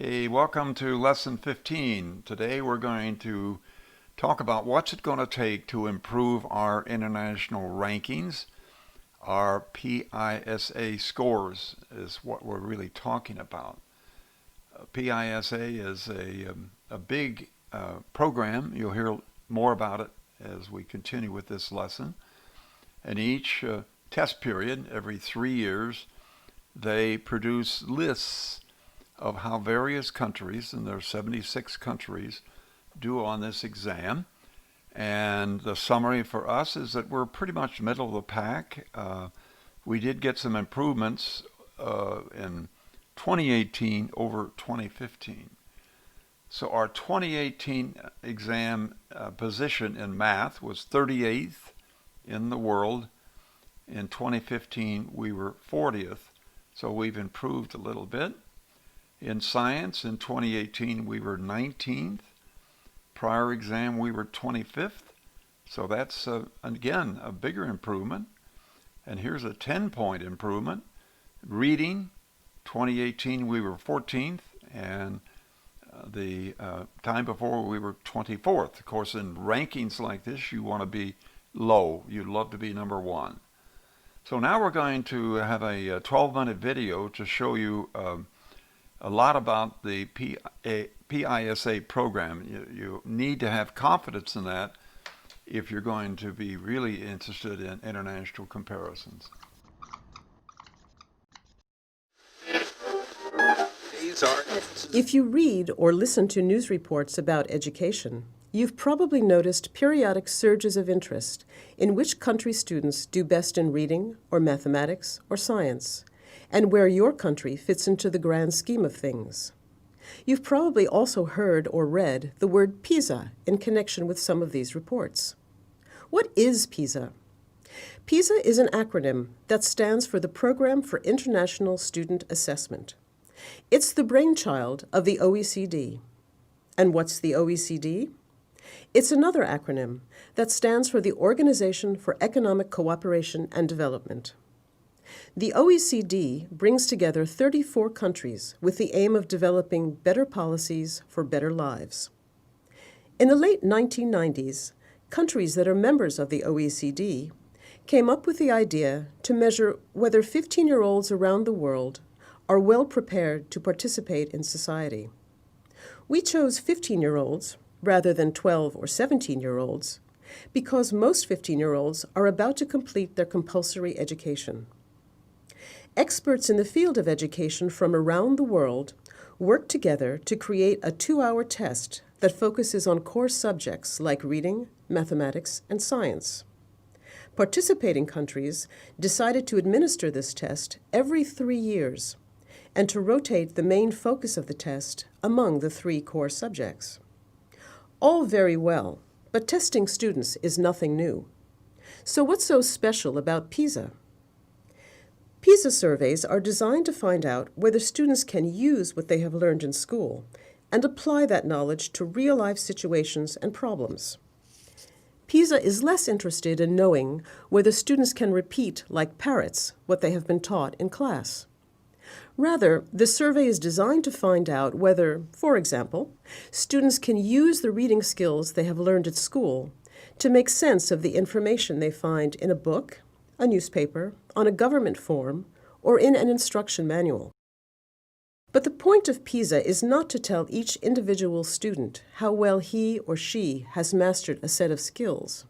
Hey, welcome to Lesson 15. Today we're going to talk about what's it going to take to improve our international rankings. Our PISA scores is what we're really talking about. PISA is a big program. You'll hear more about it as we continue with this lesson. And each test period, every 3 years, they produce lists of how various countries, and there are 76 countries, do on this exam. And the summary for us is that we're pretty much middle of the pack. We did get some improvements in 2018 over 2015. So our 2018 exam position in math was 38th in the world. In 2015 we were 40th, so we've improved a little bit. In science, in 2018, we were 19th. Prior exam, we were 25th. So that's, again, a bigger improvement. And here's a 10-point improvement. Reading, 2018, we were 14th. And the time before, we were 24th. Of course, in rankings like this, you want to be low. You'd love to be number one. So now we're going to have a 12-minute video to show you a lot about the PISA program. You need to have confidence in that if you're going to be really interested in international comparisons. If you read or listen to news reports about education, you've probably noticed periodic surges of interest in which country students do best in reading or mathematics or science, and where your country fits into the grand scheme of things. You've probably also heard or read the word Pisa in connection with some of these reports. What is Pisa? Pisa is an acronym that stands for the Program for International Student Assessment. It's the brainchild of the OECD. And what's the OECD? It's another acronym that stands for the Organization for Economic Cooperation and Development. The OECD brings together 34 countries with the aim of developing better policies for better lives. In the late 1990s, countries that are members of the OECD came up with the idea to measure whether 15-year-olds around the world are well prepared to participate in society. We chose 15-year-olds rather than 12 or 17-year-olds because most 15-year-olds are about to complete their compulsory education. Experts in the field of education from around the world work together to create a 2-hour test that focuses on core subjects like reading, mathematics, and science. Participating countries decided to administer this test every 3 years and to rotate the main focus of the test among the 3 core subjects. All very well, but testing students is nothing new. So what's so special about PISA? PISA surveys are designed to find out whether students can use what they have learned in school and apply that knowledge to real-life situations and problems. PISA is less interested in knowing whether students can repeat, like parrots, what they have been taught in class. Rather, the survey is designed to find out whether, for example, students can use the reading skills they have learned at school to make sense of the information they find in a book, a newspaper, on a government form, or in an instruction manual. But the point of PISA is not to tell each individual student how well he or she has mastered a set of skills.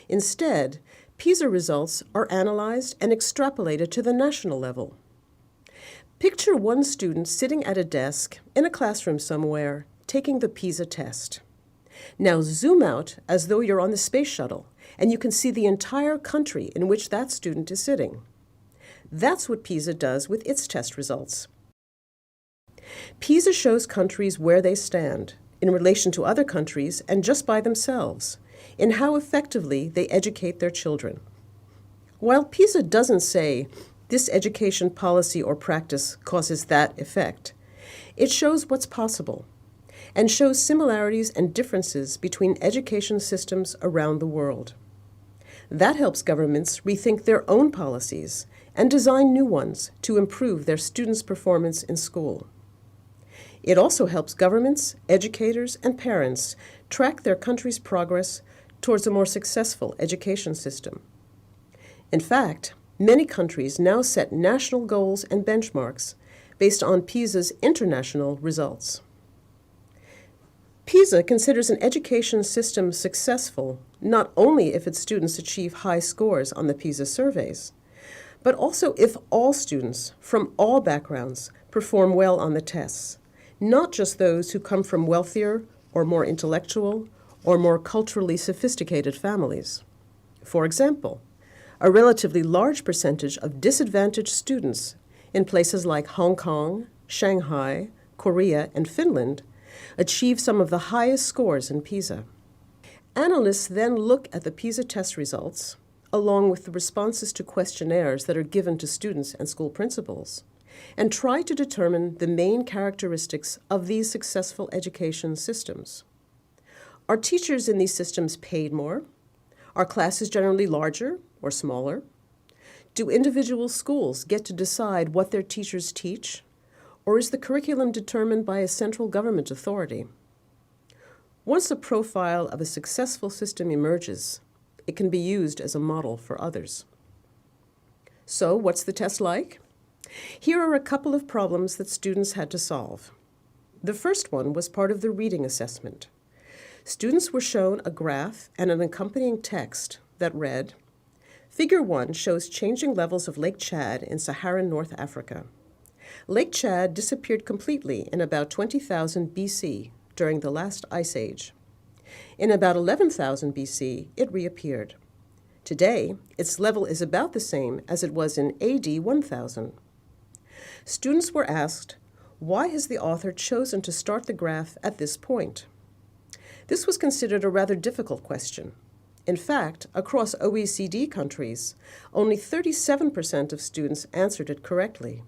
Instead, PISA results are analyzed and extrapolated to the national level. Picture one student sitting at a desk in a classroom somewhere, taking the PISA test. Now zoom out as though you're on the space shuttle, and you can see the entire country in which that student is sitting. That's what PISA does with its test results. PISA shows countries where they stand in relation to other countries and just by themselves, in how effectively they educate their children. While PISA doesn't say, this education policy or practice causes that effect, it shows what's possible and shows similarities and differences between education systems around the world. That helps governments rethink their own policies and design new ones to improve their students' performance in school. It also helps governments, educators, and parents track their country's progress towards a more successful education system. In fact, many countries now set national goals and benchmarks based on PISA's international results. PISA considers an education system successful not only if its students achieve high scores on the PISA surveys, but also if all students from all backgrounds perform well on the tests, not just those who come from wealthier or more intellectual or more culturally sophisticated families. For example, a relatively large percentage of disadvantaged students in places like Hong Kong, Shanghai, Korea, and Finland achieve some of the highest scores in PISA. Analysts then look at the PISA test results, along with the responses to questionnaires that are given to students and school principals, and try to determine the main characteristics of these successful education systems. Are teachers in these systems paid more? Are classes generally larger or smaller? Do individual schools get to decide what their teachers teach? Or is the curriculum determined by a central government authority? Once a profile of a successful system emerges, it can be used as a model for others. So, what's the test like? Here are a couple of problems that students had to solve. The first one was part of the reading assessment. Students were shown a graph and an accompanying text that read, Figure 1 shows changing levels of Lake Chad in Saharan North Africa. Lake Chad disappeared completely in about 20,000 BC during the last ice age. In about 11,000 BC, it reappeared. Today, its level is about the same as it was in AD 1000. Students were asked, why has the author chosen to start the graph at this point? This was considered a rather difficult question. In fact, across OECD countries, only 37% of students answered it correctly.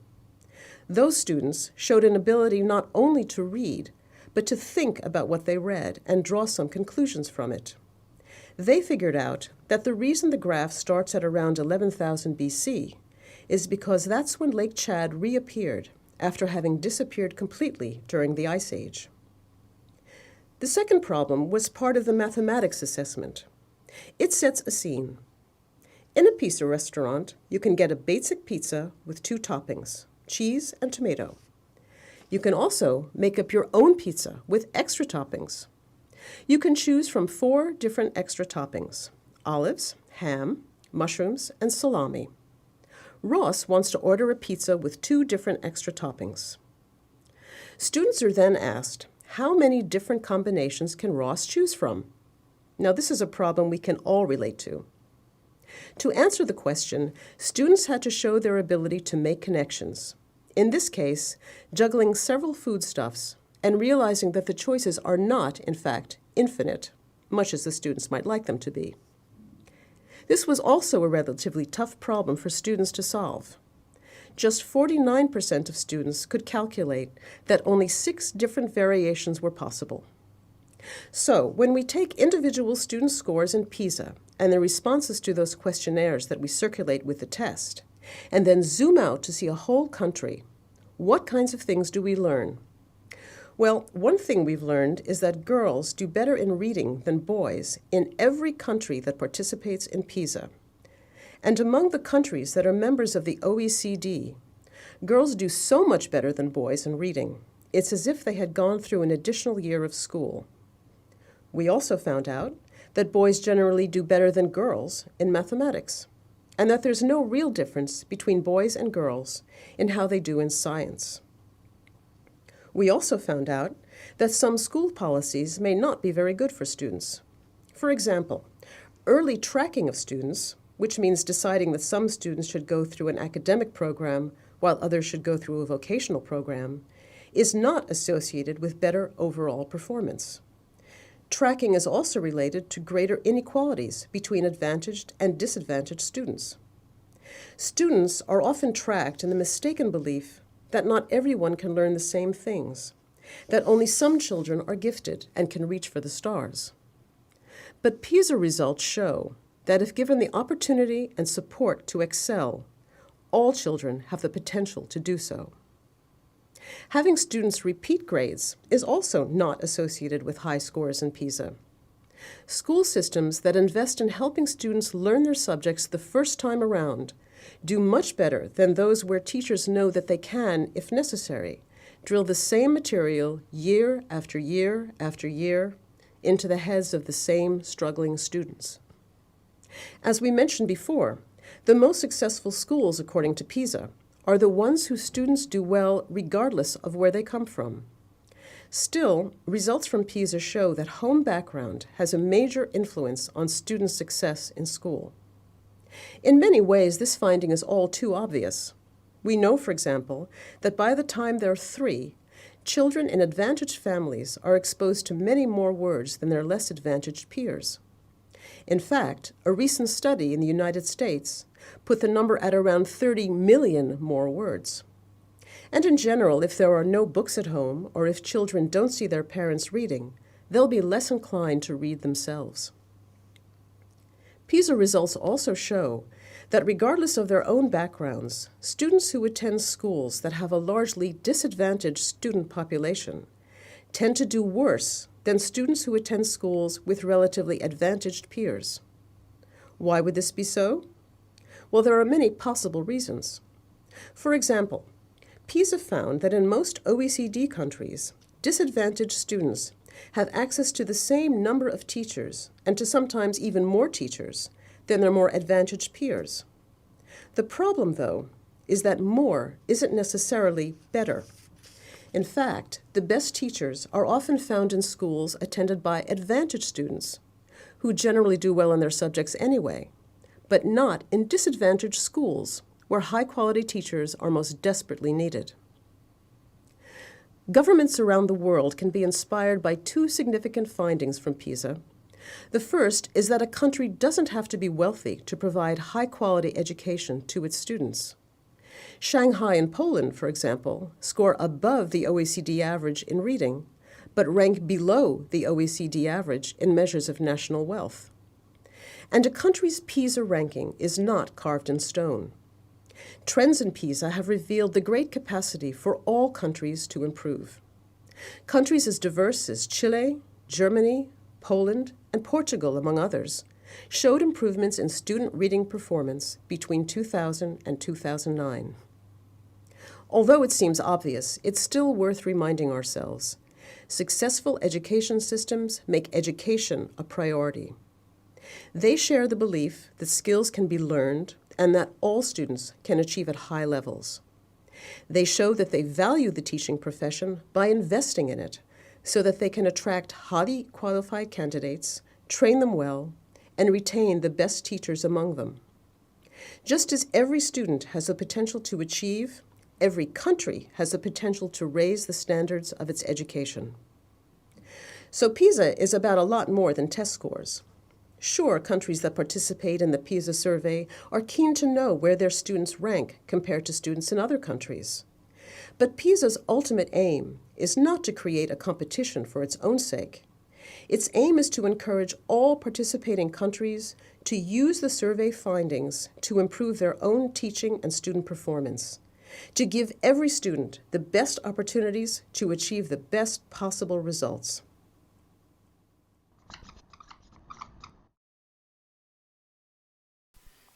Those students showed an ability not only to read, but to think about what they read and draw some conclusions from it. They figured out that the reason the graph starts at around 11,000 BC is because that's when Lake Chad reappeared after having disappeared completely during the Ice Age. The second problem was part of the mathematics assessment. It sets a scene. In a pizza restaurant, you can get a basic pizza with 2 toppings, cheese and tomato. You can also make up your own pizza with extra toppings. You can choose from 4 different extra toppings: olives, ham, mushrooms, and salami. Ross wants to order a pizza with 2 different extra toppings. Students are then asked, how many different combinations can Ross choose from? Now, this is a problem we can all relate to. To answer the question, students had to show their ability to make connections. In this case, juggling several foodstuffs and realizing that the choices are not, in fact, infinite, much as the students might like them to be. This was also a relatively tough problem for students to solve. Just 49% of students could calculate that only 6 different variations were possible. So, when we take individual student scores in PISA and the responses to those questionnaires that we circulate with the test, and then zoom out to see a whole country, what kinds of things do we learn? Well, one thing we've learned is that girls do better in reading than boys in every country that participates in PISA. And among the countries that are members of the OECD, girls do so much better than boys in reading. It's as if they had gone through an additional year of school. We also found out that boys generally do better than girls in mathematics, and that there's no real difference between boys and girls in how they do in science. We also found out that some school policies may not be very good for students. For example, early tracking of students, which means deciding that some students should go through an academic program while others should go through a vocational program, is not associated with better overall performance. Tracking is also related to greater inequalities between advantaged and disadvantaged students. Students are often tracked in the mistaken belief that not everyone can learn the same things, that only some children are gifted and can reach for the stars. But PISA results show that if given the opportunity and support to excel, all children have the potential to do so. Having students repeat grades is also not associated with high scores in PISA. School systems that invest in helping students learn their subjects the first time around do much better than those where teachers know that they can, if necessary, drill the same material year after year after year into the heads of the same struggling students. As we mentioned before, the most successful schools, according to PISA, are the ones whose students do well regardless of where they come from. Still, results from PISA show that home background has a major influence on student success in school. In many ways, this finding is all too obvious. We know, for example, that by the time they're 3, children in advantaged families are exposed to many more words than their less advantaged peers. In fact, a recent study in the United States put the number at around 30 million more words. And in general, if there are no books at home, or if children don't see their parents reading, they'll be less inclined to read themselves. PISA results also show that regardless of their own backgrounds, students who attend schools that have a largely disadvantaged student population tend to do worse than students who attend schools with relatively advantaged peers. Why would this be so? Well, there are many possible reasons. For example, PISA found that in most OECD countries, disadvantaged students have access to the same number of teachers, and to sometimes even more teachers, than their more advantaged peers. The problem, though, is that more isn't necessarily better. In fact, the best teachers are often found in schools attended by advantaged students, who generally do well in their subjects anyway, but not in disadvantaged schools, where high-quality teachers are most desperately needed. Governments around the world can be inspired by 2 significant findings from PISA. The first is that a country doesn't have to be wealthy to provide high-quality education to its students. Shanghai and Poland, for example, score above the OECD average in reading, but rank below the OECD average in measures of national wealth. And a country's PISA ranking is not carved in stone. Trends in PISA have revealed the great capacity for all countries to improve. Countries as diverse as Chile, Germany, Poland, and Portugal, among others, showed improvements in student reading performance between 2000 and 2009. Although it seems obvious, it's still worth reminding ourselves. Successful education systems make education a priority. They share the belief that skills can be learned and that all students can achieve at high levels. They show that they value the teaching profession by investing in it so that they can attract highly qualified candidates, train them well, and retain the best teachers among them. Just as every student has the potential to achieve, every country has the potential to raise the standards of its education. So PISA is about a lot more than test scores. Sure, countries that participate in the PISA survey are keen to know where their students rank compared to students in other countries. But PISA's ultimate aim is not to create a competition for its own sake. Its aim is to encourage all participating countries to use the survey findings to improve their own teaching and student performance, to give every student the best opportunities to achieve the best possible results.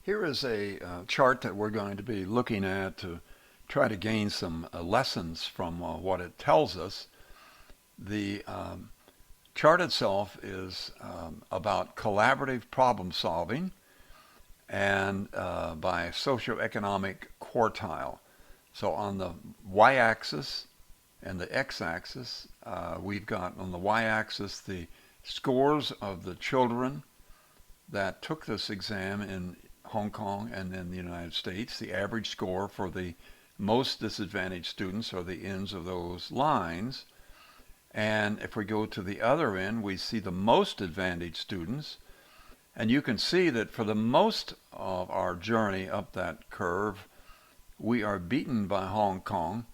Here is a chart that we're going to be looking at to try to gain some lessons from what it tells us. The chart itself is about collaborative problem solving and by socioeconomic quartile. So on the y-axis and the x-axis, we've got on the y-axis the scores of the children that took this exam in Hong Kong and in the United States. The average score for the most disadvantaged students are the ends of those lines. And if we go to the other end, we see the most advantaged students. And you can see that for the most of our journey up that curve, we are beaten by Hong Kong,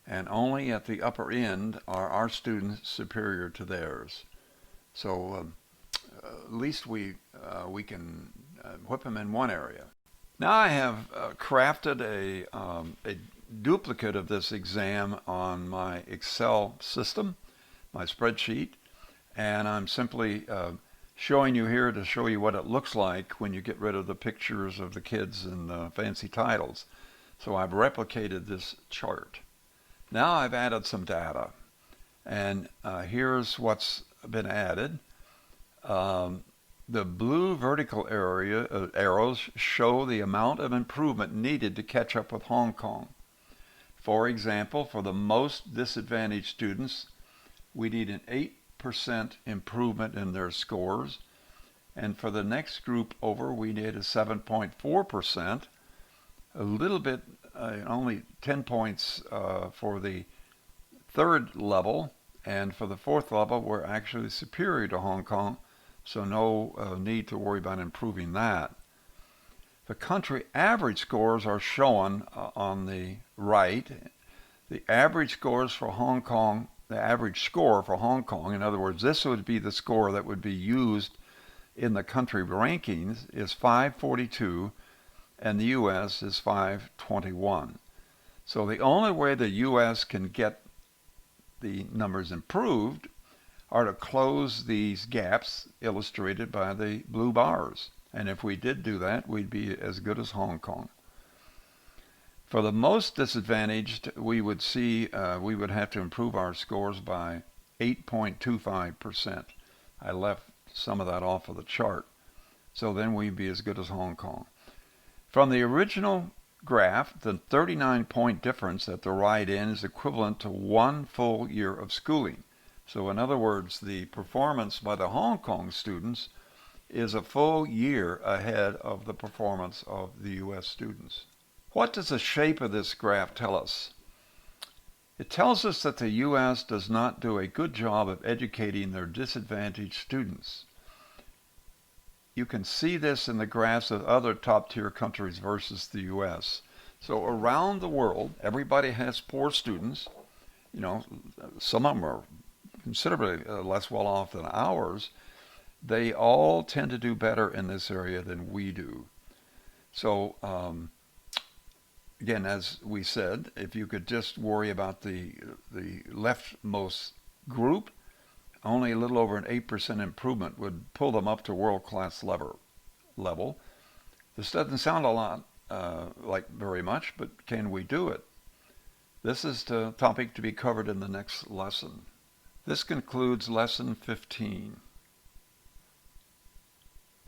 and only at the upper end are our students superior to theirs. So at least we can whip them in one area. Now I have crafted a duplicate of this exam on my Excel system, my spreadsheet, and I'm simply showing you here to show you what it looks like when you get rid of the pictures of the kids and the fancy titles. So I've replicated this chart. Now I've added some data, and here's what's been added. The blue vertical arrows show the amount of improvement needed to catch up with Hong Kong. For example, for the most disadvantaged students, we need an 8% improvement in their scores. And for the next group over, we need a 7.4%, a little bit, only 10 points for the third level. And for the fourth level, we're actually superior to Hong Kong, so no need to worry about improving that. The country average scores are shown on the right. The average scores for Hong Kong, the average score for Hong Kong, in other words, this would be the score that would be used in the country rankings, is 542, and the U.S. is 521. So the only way the U.S. can get the numbers improved are to close these gaps illustrated by the blue bars. And if we did do that, we'd be as good as Hong Kong. For the most disadvantaged, we would see we would have to improve our scores by 8.25%. I left some of that off of the chart. So then we'd be as good as Hong Kong. From the original graph, the 39-point difference at the right end is equivalent to 1 full year of schooling. So in other words, the performance by the Hong Kong students is a full year ahead of the performance of the U.S. students. What does the shape of this graph tell us? It tells us that the U.S. does not do a good job of educating their disadvantaged students. You can see this in the graphs of other top-tier countries versus the U.S. So around the world, everybody has poor students. You know, some of them are considerably less well off than ours. They all tend to do better in this area than we do. So again, as we said, if you could just worry about the leftmost group, only a little over an 8% improvement would pull them up to world-class level. This doesn't sound a lot like very much, but can we do it? This is the topic to be covered in the next lesson. This concludes lesson 15.